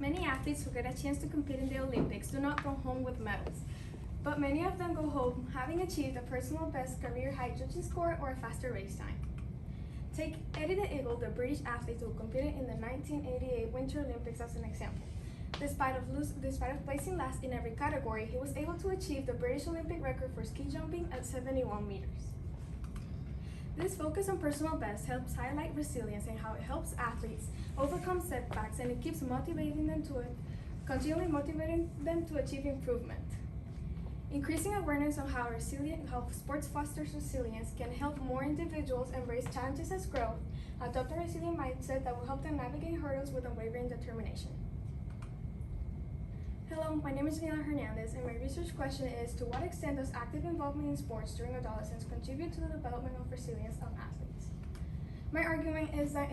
Many athletes who get a chance to compete in the Olympics do not go home with medals, but many of them go home having achieved a personal best, career high judging score, or a faster race time. Take Eddie the Eagle, the British athlete who competed in the 1988 Winter Olympics, as an example. Despite of placing last in every category, he was able to achieve the British Olympic record for ski jumping at 71 meters. This focus on personal best helps highlight resilience and how it helps athletes overcome setbacks, and it keeps continually motivating them to achieve improvement. Increasing awareness on how sports fosters resilience can help more individuals embrace challenges as growth, adopt a resilient mindset that will help them navigate hurdles with unwavering determination. Hello, my name is Daniela Hernandez, and my research question is: to what extent does active involvement in sports during adolescence contribute to the development of resilience of athletes? My argument is that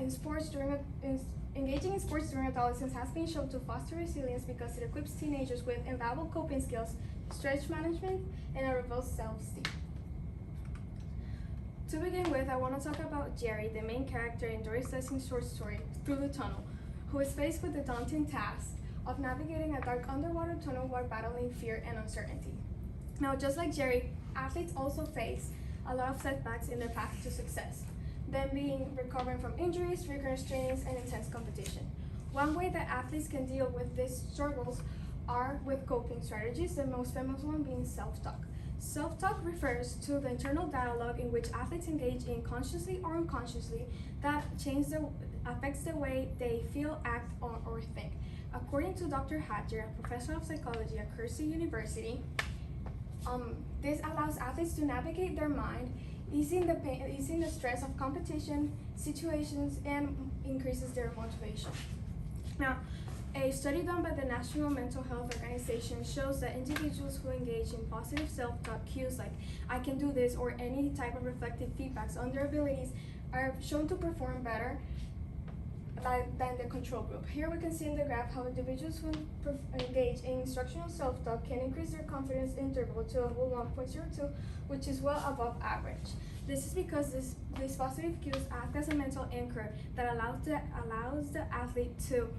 engaging in sports during adolescence has been shown to foster resilience because it equips teenagers with invaluable coping skills, stress management, and a robust self-esteem. To begin with, I want to talk about Jerry, the main character in Doris Lessing's short story, Through the Tunnel, who is faced with the daunting task of navigating a dark underwater tunnel while battling fear and uncertainty. Now, just like Jerry, athletes also face a lot of setbacks in their path to success, them being recovering from injuries, rigorous trainings, and intense competition. One way that athletes can deal with these struggles are with coping strategies, the most famous one being self-talk. Self-talk refers to the internal dialogue in which athletes engage in consciously or unconsciously that affects the way they feel, act, or think. According to Dr. Hatcher, a professor of psychology at Kersey University, this allows athletes to navigate their mind, easing the stress of competition situations, and increases their motivation. Now, a study done by the National Mental Health Organization shows that individuals who engage in positive self-talk cues like "I can do this" or any type of reflective feedbacks on their abilities are shown to perform better than the control group. Here we can see in the graph how individuals who engage in instructional self-talk can increase their confidence interval to a 1.02, which is well above average. This is because these positive cues act as a mental anchor that allows the athlete to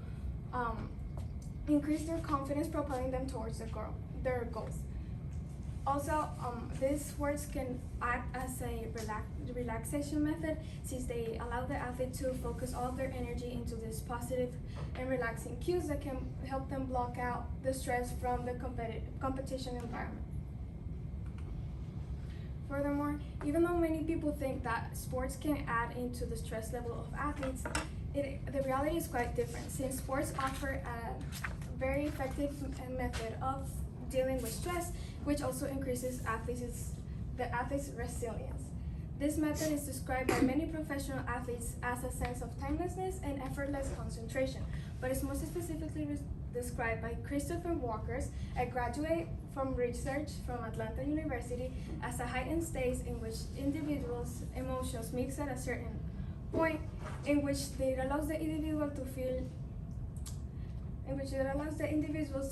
increase their confidence, propelling them towards their goals. Also, these words can act as a relaxation method, since they allow the athlete to focus all of their energy into this positive and relaxing cues that can help them block out the stress from the competition environment. Furthermore, even though many people think that sports can add into the stress level of athletes, the reality is quite different, since sports offer a very effective method of dealing with stress, which also increases the athlete's resilience. This method is described by many professional athletes as a sense of timelessness and effortless concentration, but it's most specifically described by Christopher Walker, a graduate from research from Atlanta University, as a heightened state in which individuals' emotions mix at a certain point, in which it allows the individuals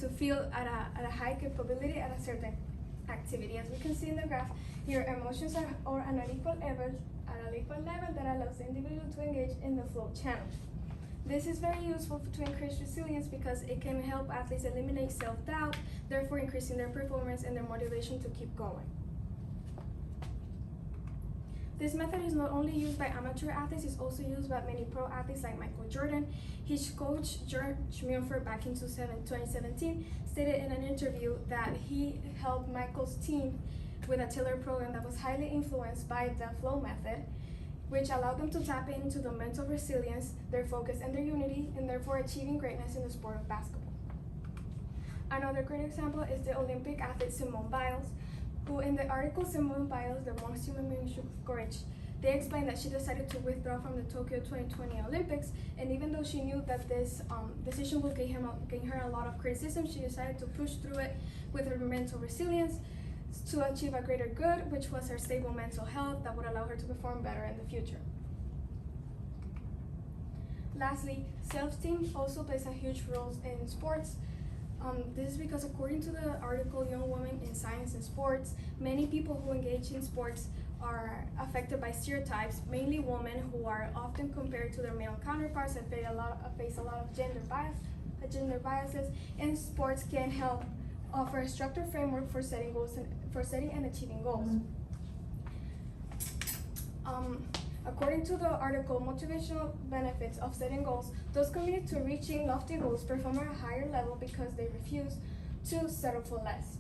to feel at a high capability at a certain activity. As we can see in the graph, your emotions are at an equal level that allows the individual to engage in the flow channel. This is very useful to increase resilience because it can help athletes eliminate self-doubt, therefore increasing their performance and their motivation to keep going. This method is not only used by amateur athletes, it's also used by many pro athletes like Michael Jordan. His coach, George Milford, back in 2017, stated in an interview that he helped Michael's team with a tailored program that was highly influenced by the flow method, which allowed them to tap into the mental resilience, their focus, and their unity, and therefore achieving greatness in the sport of basketball. Another great example is the Olympic athlete Simone Biles, who in the article Simone Biles, the most human being should courage, they explained that she decided to withdraw from the Tokyo 2020 Olympics, and even though she knew that this decision would gain her a lot of criticism, she decided to push through it with her mental resilience to achieve a greater good, which was her stable mental health that would allow her to perform better in the future. Lastly, self-esteem also plays a huge role in sports. This is because according to the article Young Women in Science and Sports, many people who engage in sports are affected by stereotypes, mainly women who are often compared to their male counterparts and face a lot of gender gender biases, and sports can help offer a structured framework for setting goals and achieving goals. According to the article, motivational benefits of setting goals, those committed to reaching lofty goals perform at a higher level because they refuse to settle for less.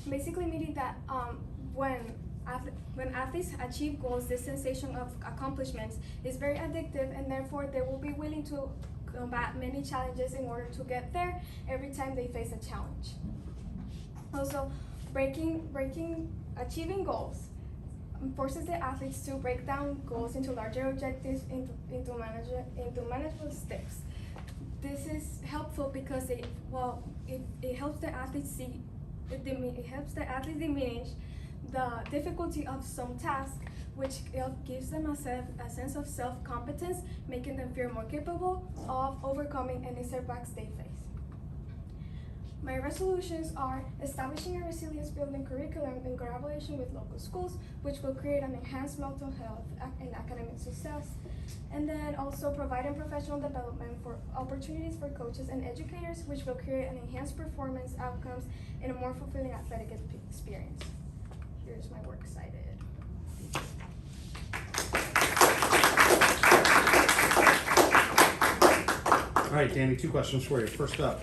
Basically meaning that when athletes achieve goals, this sensation of accomplishments is very addictive, and therefore they will be willing to combat many challenges in order to get there every time they face a challenge. Also, achieving goals forces the athletes to break down goals into larger objectives into manageable steps. This is helpful because it helps the athletes diminish the difficulty of some tasks, which gives them a sense of self-competence, making them feel more capable of overcoming any setbacks they face. My resolutions are establishing a resilience building curriculum in collaboration with local schools, which will create an enhanced mental health and academic success. And then also providing professional development for opportunities for coaches and educators, which will create an enhanced performance outcomes and a more fulfilling athletic experience. Here's my works cited. All right, Danny, 2 questions for you. First up,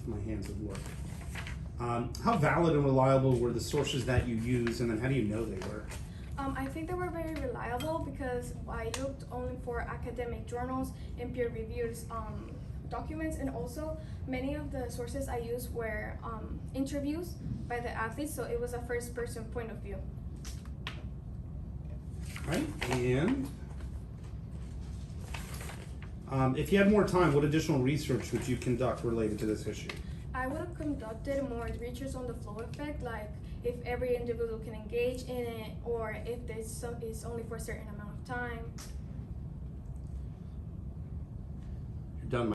my hands would work. How valid and reliable were the sources that you used, and then how do you know they were? I think they were very reliable because I looked only for academic journals and peer-reviewed documents, and also many of the sources I used were interviews by the athletes, so it was a first-person point of view. All right, and if you had more time, what additional research would you conduct related to this issue? I would have conducted more research on the flow effect, like if every individual can engage in it, or if it's only for a certain amount of time.